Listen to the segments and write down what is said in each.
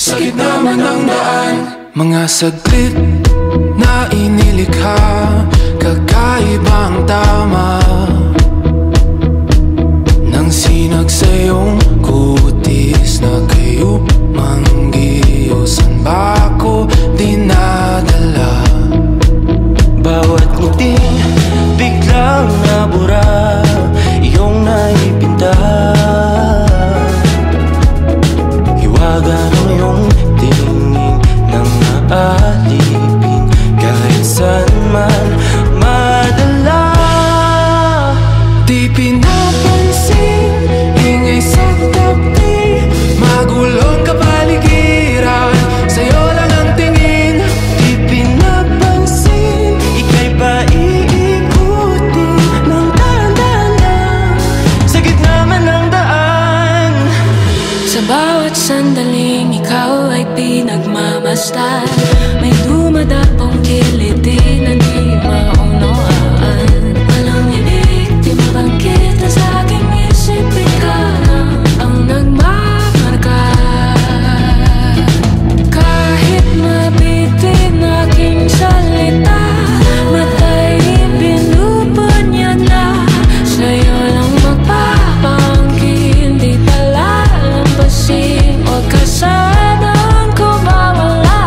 Sa gitna man ng daan, mga saglit na inilikha, kakaibang tama nang sinag sa iyong kutis na kayo manggiyosan ba ako dinadala? Bawat ngiti biglang nabura, iyong naipinta. Hiwaga ng iyong tingin nang naalipin, kahit saan man madala. Di pinapansin, ingay sa tabi, magulong kapaligiran, sa'yo lang ang tingin. Di pinapansin, ika'y pa iikutin ng dahan-dahan sa gitna man ng daan. Sa bawat sandaling ikaw ay pinagmamasdan, may dumadapong kiliti na di maunawaan. Walang ibig, di mabangkit na sa aking isip, ikaw lang ang nagmamarka. Kahit mabitin aking salita, matay pinupon niya na, sa'yo lang magpapangkin, di palalampasin o kasadang ko mawala.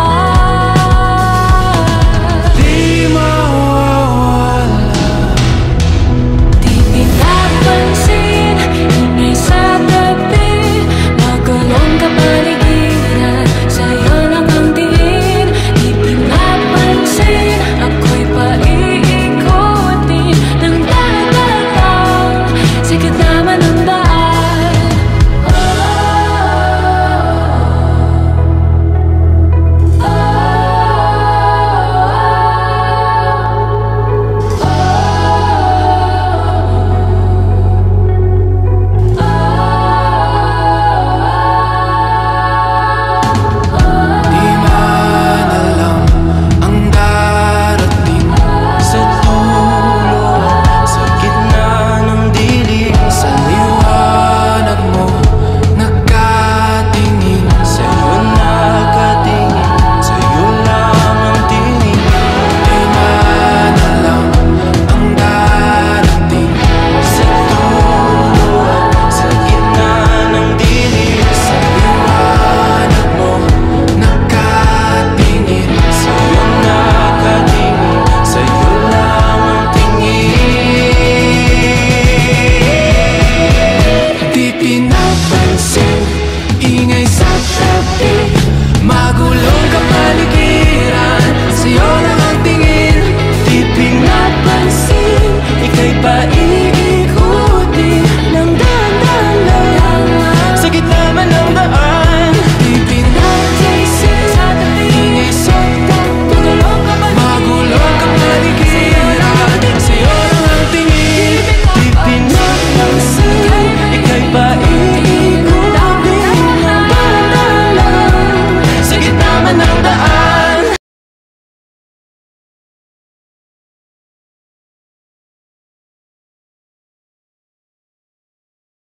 Di mawawala. Di pinapansin, ingay sa tabi, magulong kapaligiran, sa'yo lang ang tingin. Di pinapansin, ako'y paiikutin ng dahan-dahan sa gitna man ng daan. Di man alam ang darating Sa dulo at sa gitna ng dilim, sa liwanag mo, nakatingin. sa'yo nakatingin, sa'yo lang ang tingin. Di man alam ang darating Sa dulo at sa gitna ng dilim, sa liwanag mo, nakatingin. sa'yo nakatingin, sa'yo lang ang tingin. Di pinapansin, ingay sa tabi, magulong kapaligiran, sa'yo lang ang tingin. Di pinapansin, ika'y pa